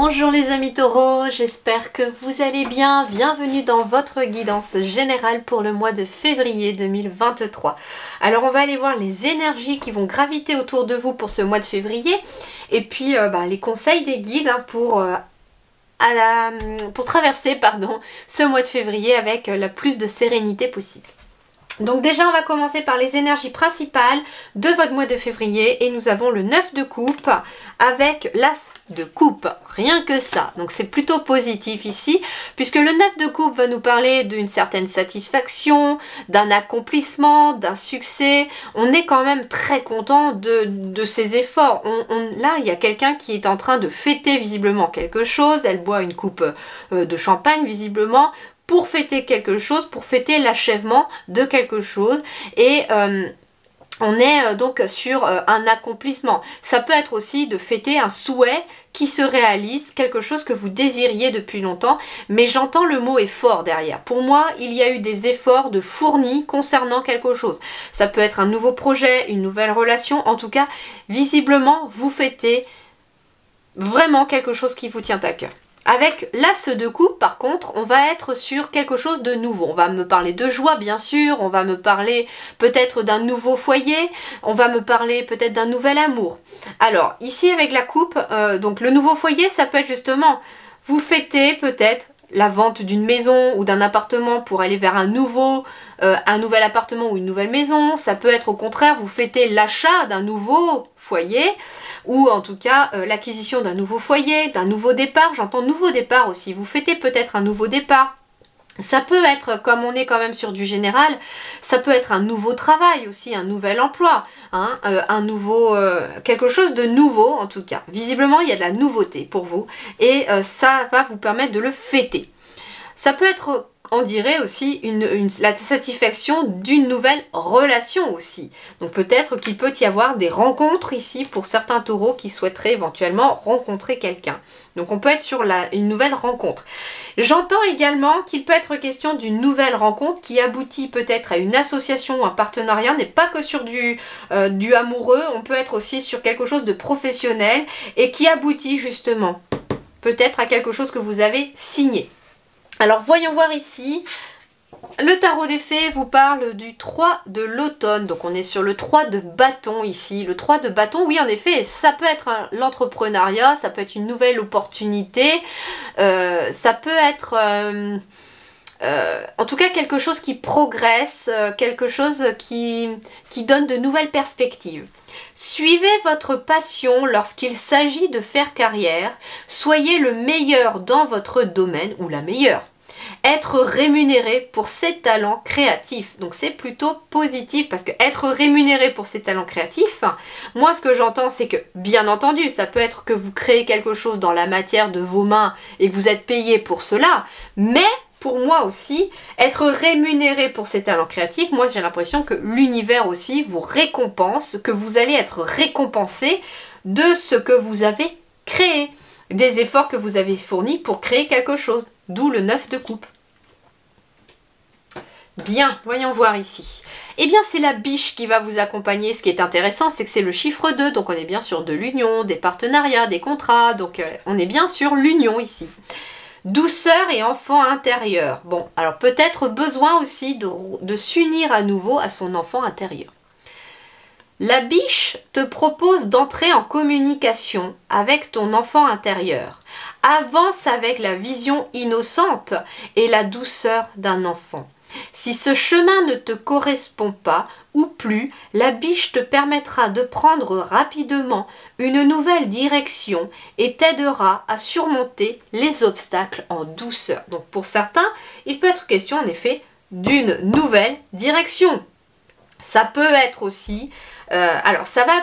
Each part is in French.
Bonjour les amis taureaux, j'espère que vous allez bien. Bienvenue dans votre guidance générale pour le mois de février 2023. Alors on va aller voir les énergies qui vont graviter autour de vous pour ce mois de février et puis les conseils des guides pour traverser ce mois de février avec la plus de sérénité possible. Donc déjà on va commencer par les énergies principales de votre mois de février et nous avons le 9 de coupe avec l'as de coupe, rien que ça. Donc c'est plutôt positif ici puisque le 9 de coupe va nous parler d'une certaine satisfaction, d'un accomplissement, d'un succès. On est quand même très content de ses efforts. Là il y a quelqu'un qui est en train de fêter visiblement quelque chose, elle boit une coupe de champagne visiblement, pour fêter quelque chose, pour fêter l'achèvement de quelque chose et on est donc sur un accomplissement. Ça peut être aussi de fêter un souhait qui se réalise, quelque chose que vous désiriez depuis longtemps, mais j'entends le mot effort derrière. Pour moi, il y a eu des efforts de fournis concernant quelque chose. Ça peut être un nouveau projet, une nouvelle relation, en tout cas, visiblement, vous fêtez vraiment quelque chose qui vous tient à cœur. Avec l'as de coupe, par contre, on va être sur quelque chose de nouveau. On va me parler de joie, bien sûr. On va me parler peut-être d'un nouveau foyer. On va me parler peut-être d'un nouvel amour. Alors, ici, avec la coupe, donc le nouveau foyer, ça peut être justement, vous fêtez peut-être la vente d'une maison ou d'un appartement pour aller vers un nouvel appartement ou une nouvelle maison. Ça peut être au contraire, vous fêtez l'achat d'un nouveau foyer ou en tout cas l'acquisition d'un nouveau foyer, d'un nouveau départ. J'entends nouveau départ aussi. Vous fêtez peut-être un nouveau départ. Ça peut être, comme on est quand même sur du général, ça peut être un nouveau travail aussi, un nouvel emploi, hein, quelque chose de nouveau en tout cas. Visiblement, il y a de la nouveauté pour vous et ça va vous permettre de le fêter. Ça peut être, on dirait aussi, la satisfaction d'une nouvelle relation aussi. Donc peut-être qu'il peut y avoir des rencontres ici pour certains taureaux qui souhaiteraient éventuellement rencontrer quelqu'un. Donc on peut être sur une nouvelle rencontre. J'entends également qu'il peut être question d'une nouvelle rencontre qui aboutit peut-être à une association ou un partenariat. On n'est pas que sur du amoureux, on peut être aussi sur quelque chose de professionnel et qui aboutit justement peut-être à quelque chose que vous avez signé. Alors voyons voir ici, le tarot des fées vous parle du 3 de l'automne, donc on est sur le 3 de bâton ici. Le 3 de bâton, oui en effet, ça peut être l'entrepreneuriat, ça peut être une nouvelle opportunité, ça peut être en tout cas quelque chose qui progresse, quelque chose qui donne de nouvelles perspectives. Suivez votre passion lorsqu'il s'agit de faire carrière, soyez le meilleur dans votre domaine ou la meilleure. Être rémunéré pour ses talents créatifs. Donc c'est plutôt positif parce que être rémunéré pour ses talents créatifs, moi ce que j'entends c'est que bien entendu ça peut être que vous créez quelque chose dans la matière de vos mains et que vous êtes payé pour cela, mais pour moi aussi, être rémunéré pour ses talents créatifs, moi j'ai l'impression que l'univers aussi vous récompense, que vous allez être récompensé de ce que vous avez créé, des efforts que vous avez fournis pour créer quelque chose, d'où le 9 de coupe. Bien, voyons voir ici. Eh bien c'est la biche qui va vous accompagner. Ce qui est intéressant c'est que c'est le chiffre 2, donc on est bien sur de l'union, des partenariats, des contrats, donc on est bien sur l'union ici. Douceur et enfant intérieur. Bon, alors peut-être besoin aussi de s'unir à nouveau à son enfant intérieur. La biche te propose d'entrer en communication avec ton enfant intérieur. Avance avec la vision innocente et la douceur d'un enfant. Si ce chemin ne te correspond pas ou plus, la biche te permettra de prendre rapidement une nouvelle direction et t'aidera à surmonter les obstacles en douceur. Donc pour certains, il peut être question en effet d'une nouvelle direction. Ça peut être aussi, alors ça va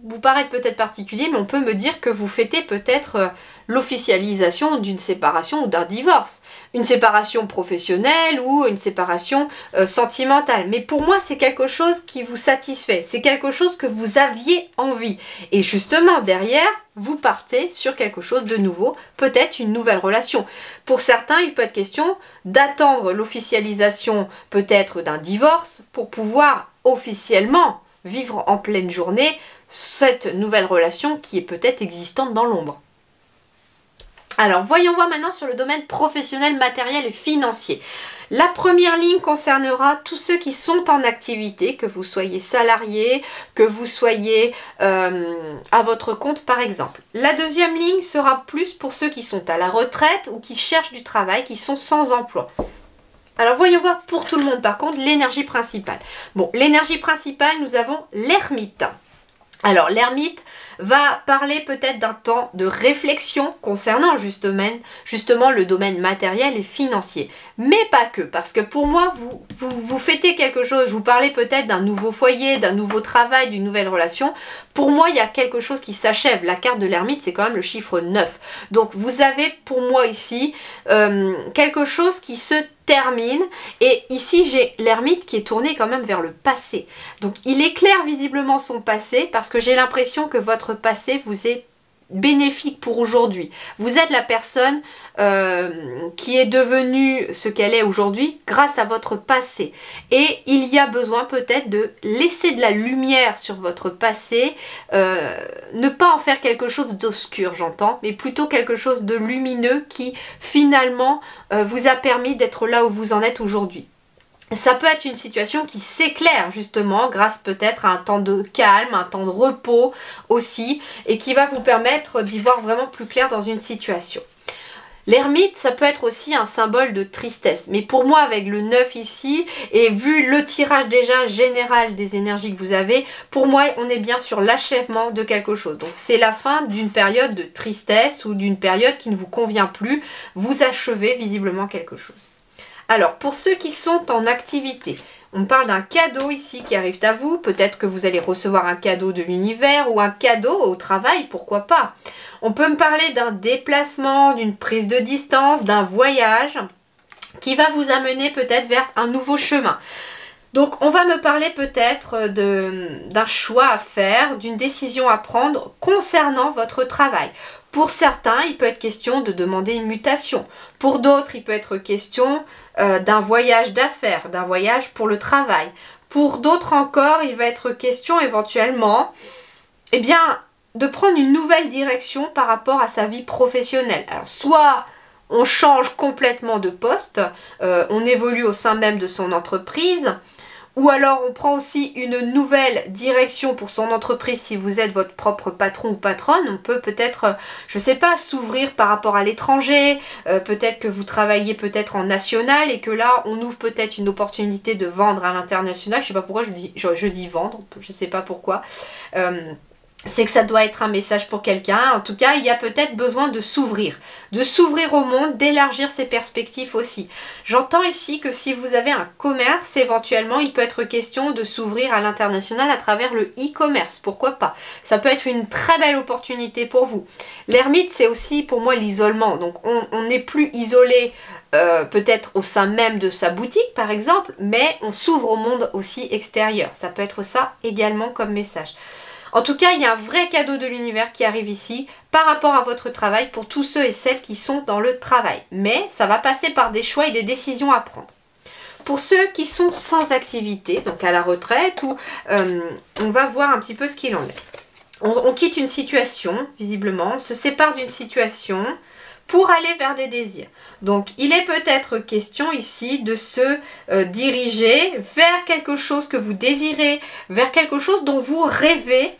vous paraître peut-être particulier, mais on peut me dire que vous fêtez peut-être l'officialisation d'une séparation ou d'un divorce. Une séparation professionnelle ou une séparation sentimentale. Mais pour moi, c'est quelque chose qui vous satisfait. C'est quelque chose que vous aviez envie. Et justement, derrière, vous partez sur quelque chose de nouveau, peut-être une nouvelle relation. Pour certains, il peut être question d'attendre l'officialisation peut-être d'un divorce pour pouvoir officiellement vivre en pleine journée cette nouvelle relation qui est peut-être existante dans l'ombre. Alors, voyons voir maintenant sur le domaine professionnel, matériel et financier. La première ligne concernera tous ceux qui sont en activité, que vous soyez salarié, que vous soyez à votre compte par exemple. La deuxième ligne sera plus pour ceux qui sont à la retraite ou qui cherchent du travail, qui sont sans emploi. Alors voyons voir pour tout le monde par contre l'énergie principale. Bon, l'énergie principale, nous avons l'ermite. Alors l'ermite va parler peut-être d'un temps de réflexion concernant justement le domaine matériel et financier. Mais pas que, parce que pour moi, vous fêtez quelque chose, je vous parlais peut-être d'un nouveau foyer, d'un nouveau travail, d'une nouvelle relation. Pour moi, il y a quelque chose qui s'achève. La carte de l'ermite, c'est quand même le chiffre 9. Donc vous avez pour moi ici quelque chose qui se termine, et ici j'ai l'ermite qui est tourné quand même vers le passé. Donc il éclaire visiblement son passé parce que j'ai l'impression que votre passé vous est bénéfique pour aujourd'hui. Vous êtes la personne qui est devenue ce qu'elle est aujourd'hui grâce à votre passé. Et il y a besoin peut-être de laisser de la lumière sur votre passé, ne pas en faire quelque chose d'obscur, j'entends, mais plutôt quelque chose de lumineux qui finalement vous a permis d'être là où vous en êtes aujourd'hui. Ça peut être une situation qui s'éclaire justement grâce peut-être à un temps de calme, un temps de repos aussi, et qui va vous permettre d'y voir vraiment plus clair dans une situation. L'ermite, ça peut être aussi un symbole de tristesse. Mais pour moi, avec le 9 ici, et vu le tirage déjà général des énergies que vous avez, pour moi, on est bien sur l'achèvement de quelque chose. Donc c'est la fin d'une période de tristesse ou d'une période qui ne vous convient plus. Vous achevez visiblement quelque chose. Alors, pour ceux qui sont en activité, on parle d'un cadeau ici qui arrive à vous. Peut-être que vous allez recevoir un cadeau de l'univers ou un cadeau au travail, pourquoi pas. On peut me parler d'un déplacement, d'une prise de distance, d'un voyage qui va vous amener peut-être vers un nouveau chemin. Donc, on va me parler peut-être d'un choix à faire, d'une décision à prendre concernant votre travail. Pour certains, il peut être question de demander une mutation. Pour d'autres, il peut être question d'un voyage d'affaires, d'un voyage pour le travail. Pour d'autres encore, il va être question éventuellement, eh bien, de prendre une nouvelle direction par rapport à sa vie professionnelle. Alors, soit on change complètement de poste, on évolue au sein même de son entreprise, ou alors on prend aussi une nouvelle direction pour son entreprise si vous êtes votre propre patron ou patronne. On peut peut-être, je ne sais pas, s'ouvrir par rapport à l'étranger, peut-être que vous travaillez peut-être en national et que là on ouvre peut-être une opportunité de vendre à l'international. Je ne sais pas pourquoi je dis vendre, je ne sais pas pourquoi. C'est que ça doit être un message pour quelqu'un. En tout cas, il y a peut-être besoin de s'ouvrir au monde, d'élargir ses perspectives aussi. J'entends ici que si vous avez un commerce, éventuellement, il peut être question de s'ouvrir à l'international à travers le e-commerce. Pourquoi pas? Ça peut être une très belle opportunité pour vous. L'ermite, c'est aussi pour moi l'isolement. Donc, on n'est plus isolé peut-être au sein même de sa boutique, par exemple, mais on s'ouvre au monde aussi extérieur. Ça peut être ça également comme message. En tout cas, il y a un vrai cadeau de l'univers qui arrive ici par rapport à votre travail pour tous ceux et celles qui sont dans le travail. Mais ça va passer par des choix et des décisions à prendre. Pour ceux qui sont sans activité, donc à la retraite, où on va voir un petit peu ce qu'il en est. On quitte une situation, visiblement, on se sépare d'une situation pour aller vers des désirs. Donc, il est peut-être question ici de se diriger vers quelque chose que vous désirez, vers quelque chose dont vous rêvez,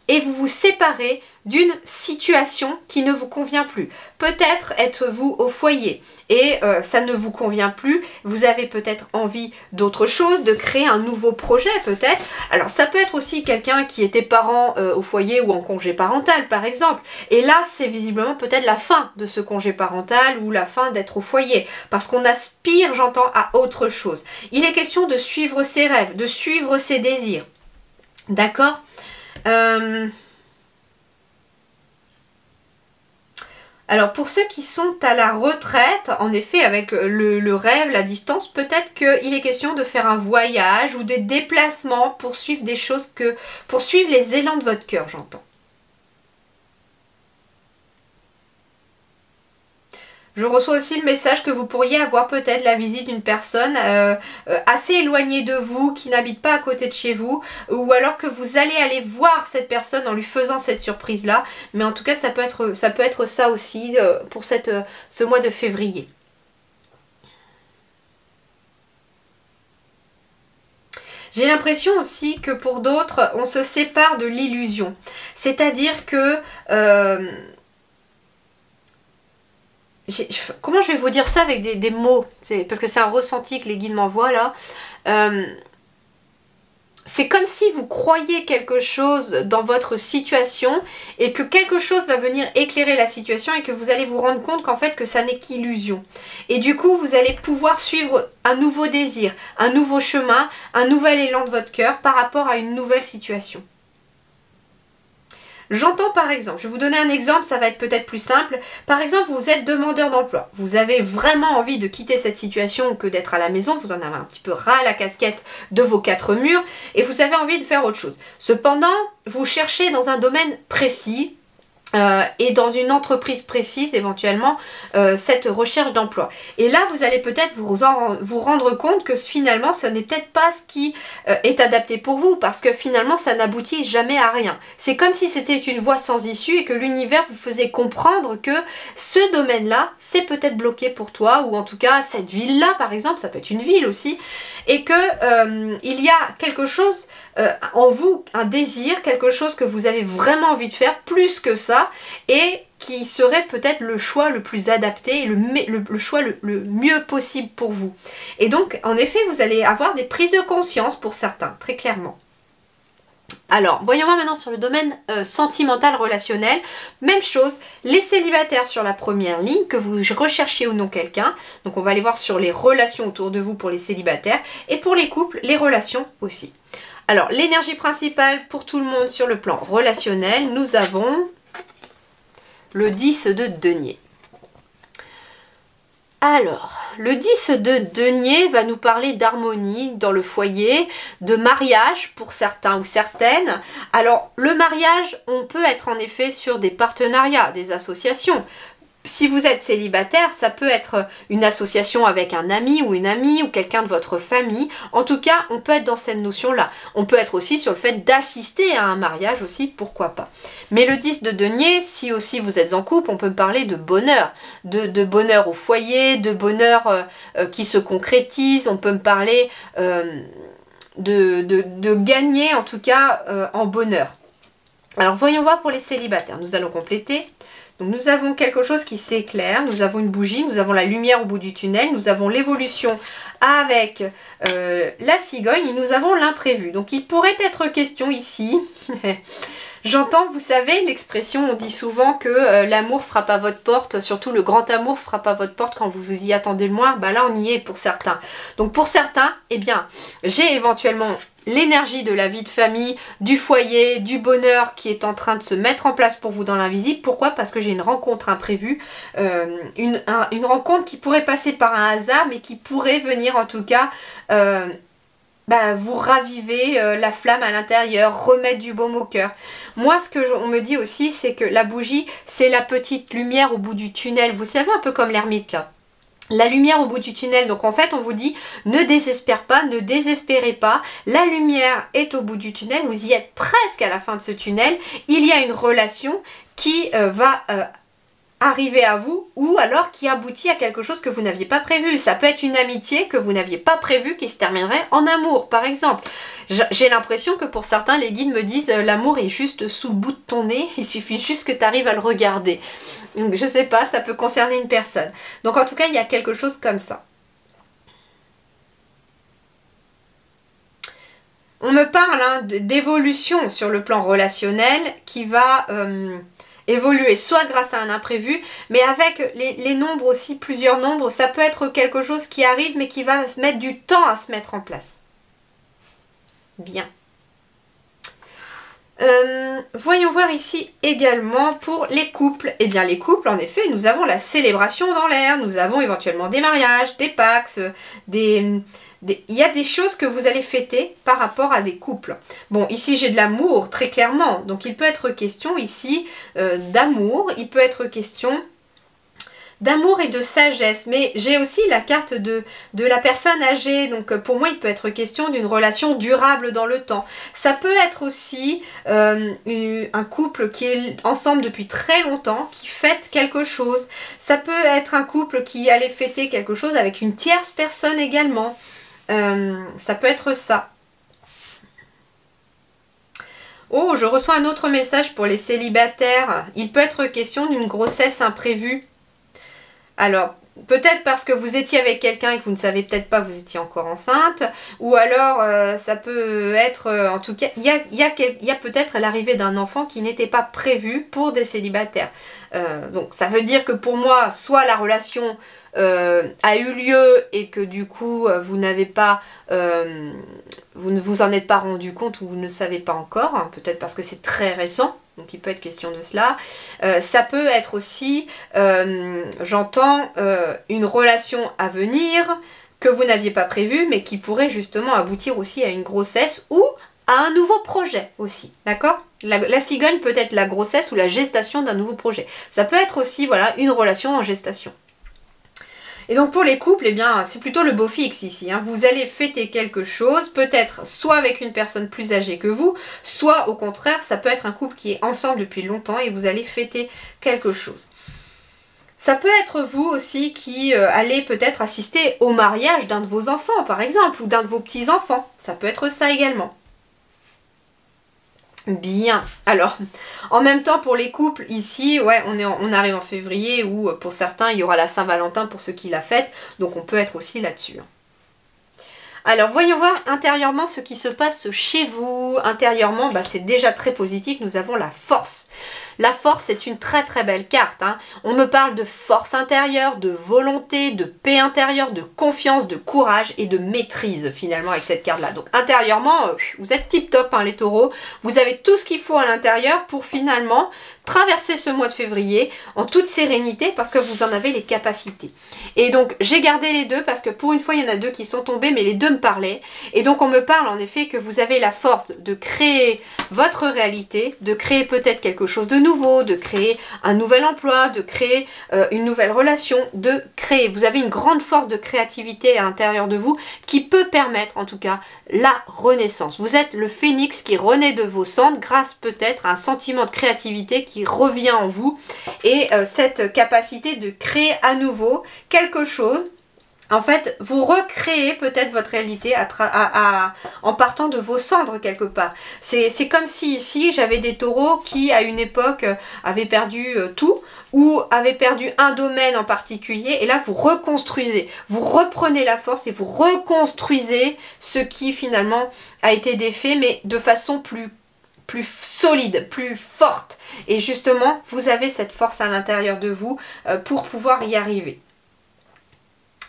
et vous vous séparez d'une situation qui ne vous convient plus. Peut-être êtes-vous au foyer et ça ne vous convient plus. Vous avez peut-être envie d'autre chose, de créer un nouveau projet peut-être. Alors ça peut être aussi quelqu'un qui était parent au foyer ou en congé parental par exemple. Et là c'est visiblement peut-être la fin de ce congé parental ou la fin d'être au foyer. Parce qu'on aspire, j'entends, à autre chose. Il est question de suivre ses rêves, de suivre ses désirs. D'accord ? Alors pour ceux qui sont à la retraite, en effet avec le rêve, la distance, peut-être qu'il est question de faire un voyage ou des déplacements pour suivre des choses pour suivre les élans de votre cœur, j'entends. Je reçois aussi le message que vous pourriez avoir peut-être la visite d'une personne assez éloignée de vous, qui n'habite pas à côté de chez vous, ou alors que vous allez aller voir cette personne en lui faisant cette surprise-là. Mais en tout cas, ça peut être ça aussi pour ce mois de février. J'ai l'impression aussi que pour d'autres, on se sépare de l'illusion. C'est-à-dire que... comment je vais vous dire ça avec des mots? Parce que c'est un ressenti que les guides m'envoient là. C'est comme si vous croyez quelque chose dans votre situation et que quelque chose va venir éclairer la situation et que vous allez vous rendre compte qu'en fait que ça n'est qu'illusion. Et du coup, vous allez pouvoir suivre un nouveau désir, un nouveau chemin, un nouvel élan de votre cœur par rapport à une nouvelle situation. J'entends par exemple, je vais vous donner un exemple, ça va être peut-être plus simple. Par exemple, vous êtes demandeur d'emploi. Vous avez vraiment envie de quitter cette situation que d'être à la maison. Vous en avez un petit peu ras la casquette de vos 4 murs et vous avez envie de faire autre chose. Cependant, vous cherchez dans un domaine précis. Et dans une entreprise précise éventuellement cette recherche d'emploi. Et là vous allez peut-être vous rendre compte que finalement ce n'est peut-être pas ce qui est adapté pour vous, parce que finalement ça n'aboutit jamais à rien. C'est comme si c'était une voie sans issue et que l'univers vous faisait comprendre que ce domaine-là c'est peut-être bloqué pour toi, ou en tout cas cette ville-là par exemple, ça peut être une ville aussi, et que il y a quelque chose en vous, un désir, quelque chose que vous avez vraiment envie de faire, plus que ça, et qui serait peut-être le choix le plus adapté, le choix le mieux possible pour vous. Et donc, en effet, vous allez avoir des prises de conscience pour certains, très clairement. Alors, voyons voir maintenant sur le domaine sentimental, relationnel. Même chose, les célibataires sur la première ligne, que vous recherchez ou non quelqu'un. Donc, on va aller voir sur les relations autour de vous pour les célibataires. Et pour les couples, les relations aussi. Alors, l'énergie principale pour tout le monde sur le plan relationnel, nous avons le 10 de denier. Alors, le 10 de denier va nous parler d'harmonie dans le foyer, de mariage pour certains ou certaines. Alors, le mariage, on peut être en effet sur des partenariats, des associations. Si vous êtes célibataire, ça peut être une association avec un ami ou une amie ou quelqu'un de votre famille. En tout cas, on peut être dans cette notion-là. On peut être aussi sur le fait d'assister à un mariage aussi, pourquoi pas. Mais le 10 de denier, si aussi vous êtes en couple, on peut parler de bonheur. De bonheur au foyer, de bonheur qui se concrétise. On peut me parler de gagner en tout cas en bonheur. Alors voyons voir pour les célibataires. Nous allons compléter. Donc nous avons quelque chose qui s'éclaire, nous avons une bougie, nous avons la lumière au bout du tunnel, nous avons l'évolution avec la cigogne et nous avons l'imprévu. Donc il pourrait être question ici, j'entends, vous savez, l'expression, on dit souvent que l'amour frappe à votre porte, surtout le grand amour frappe à votre porte quand vous vous y attendez le moins, bah là on y est pour certains. Donc pour certains, eh bien, j'ai éventuellement l'énergie de la vie de famille, du foyer, du bonheur qui est en train de se mettre en place pour vous dans l'invisible. Pourquoi? Parce que j'ai une rencontre imprévue, une rencontre qui pourrait passer par un hasard, mais qui pourrait venir en tout cas vous raviver la flamme à l'intérieur, remettre du baume au cœur. Moi, ce que on me dit aussi, c'est que la bougie, c'est la petite lumière au bout du tunnel. Vous savez, un peu comme l'ermite là. La lumière au bout du tunnel, donc en fait on vous dit ne désespère pas, ne désespérez pas, la lumière est au bout du tunnel, vous y êtes presque à la fin de ce tunnel, il y a une relation qui va arriver à vous ou alors qui aboutit à quelque chose que vous n'aviez pas prévu. Ça peut être une amitié que vous n'aviez pas prévue qui se terminerait en amour par exemple. J'ai l'impression que pour certains les guides me disent l'amour est juste sous le bout de ton nez, il suffit juste que tu arrives à le regarder. Donc je sais pas, ça peut concerner une personne. Donc en tout cas il y a quelque chose comme ça. On me parle d'évolution sur le plan relationnel qui va évoluer soit grâce à un imprévu, mais avec les nombres aussi, plusieurs nombres, ça peut être quelque chose qui arrive mais qui va mettre du temps à se mettre en place. Bien. Voyons voir ici également pour les couples. Eh bien les couples, en effet, nous avons la célébration dans l'air, nous avons éventuellement des mariages, des Pax, il y a des choses que vous allez fêter par rapport à des couples. Bon, ici j'ai de l'amour, très clairement. Donc il peut être question ici d'amour, il peut être question d'amour et de sagesse. Mais j'ai aussi la carte de la personne âgée. Donc pour moi, il peut être question d'une relation durable dans le temps. Ça peut être aussi un couple qui est ensemble depuis très longtemps, qui fête quelque chose. Ça peut être un couple qui allait fêter quelque chose avec une tierce personne également. Ça peut être ça. Oh, je reçois un autre message pour les célibataires. Il peut être question d'une grossesse imprévue. Alors, peut-être parce que vous étiez avec quelqu'un et que vous ne savez peut-être pas que vous étiez encore enceinte. Ou alors, ça peut être... en tout cas, il y a peut-être l'arrivée d'un enfant qui n'était pas prévu pour des célibataires. Donc, ça veut dire que pour moi, soit la relation... a eu lieu et que du coup vous n'avez pas vous ne vous en êtes pas rendu compte ou vous ne savez pas encore, hein, peut-être parce que c'est très récent, donc il peut être question de cela. Ça peut être aussi j'entends une relation à venir que vous n'aviez pas prévue mais qui pourrait justement aboutir aussi à une grossesse ou à un nouveau projet aussi, d'accord? La cigogne peut être la grossesse ou la gestation d'un nouveau projet. Ça peut être aussi voilà une relation en gestation. Et donc pour les couples, eh bien, c'est plutôt le beau fixe ici. Hein. Vous allez fêter quelque chose, peut-être soit avec une personne plus âgée que vous, soit au contraire, ça peut être un couple qui est ensemble depuis longtemps et vous allez fêter quelque chose. Ça peut être vous aussi qui allez peut-être assister au mariage d'un de vos enfants, par exemple, ou d'un de vos petits-enfants. Ça peut être ça également. Bien, alors en même temps pour les couples ici, ouais, on arrive en février où pour certains il y aura la Saint-Valentin pour ceux qui la fêtent, donc on peut être aussi là-dessus. Alors voyons voir intérieurement ce qui se passe chez vous. Intérieurement, bah, c'est déjà très positif, nous avons la force. La force est une très très belle carte. Hein. On me parle de force intérieure, de volonté, de paix intérieure, de confiance, de courage et de maîtrise finalement avec cette carte-là. Donc intérieurement, vous êtes tip top hein, les taureaux. Vous avez tout ce qu'il faut à l'intérieur pour finalement traverser ce mois de février en toute sérénité parce que vous en avez les capacités. Et donc j'ai gardé les deux parce que pour une fois il y en a deux qui sont tombés mais les deux me parlaient. Et donc on me parle en effet que vous avez la force de créer votre réalité, de créer peut-être quelque chose de nouveau, de créer un nouvel emploi, de créer une nouvelle relation, de créer. Vous avez une grande force de créativité à l'intérieur de vous qui peut permettre en tout cas la renaissance. Vous êtes le phénix qui renaît de vos cendres grâce peut-être à un sentiment de créativité qui revient en vous et cette capacité de créer à nouveau quelque chose. En fait, vous recréez peut-être votre réalité en partant de vos cendres quelque part. C'est comme si ici, j'avais des taureaux qui, à une époque, avaient perdu tout ou avaient perdu un domaine en particulier. Et là, vous reconstruisez. Vous reprenez la force et vous reconstruisez ce qui, finalement, a été défait, mais de façon plus solide, plus forte. Et justement, vous avez cette force à l'intérieur de vous pour pouvoir y arriver.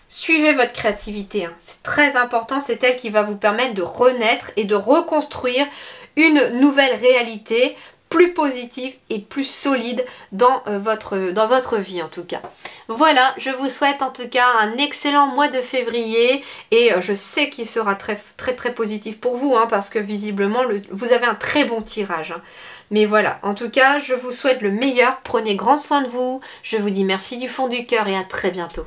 Suivez votre créativité, hein. C'est très important, c'est elle qui va vous permettre de renaître et de reconstruire une nouvelle réalité plus positive et plus solide dans votre vie en tout cas. Voilà, je vous souhaite en tout cas un excellent mois de février et je sais qu'il sera très très positif pour vous hein, parce que visiblement vous avez un très bon tirage. Hein. Mais voilà, en tout cas, je vous souhaite le meilleur, prenez grand soin de vous, je vous dis merci du fond du cœur et à très bientôt.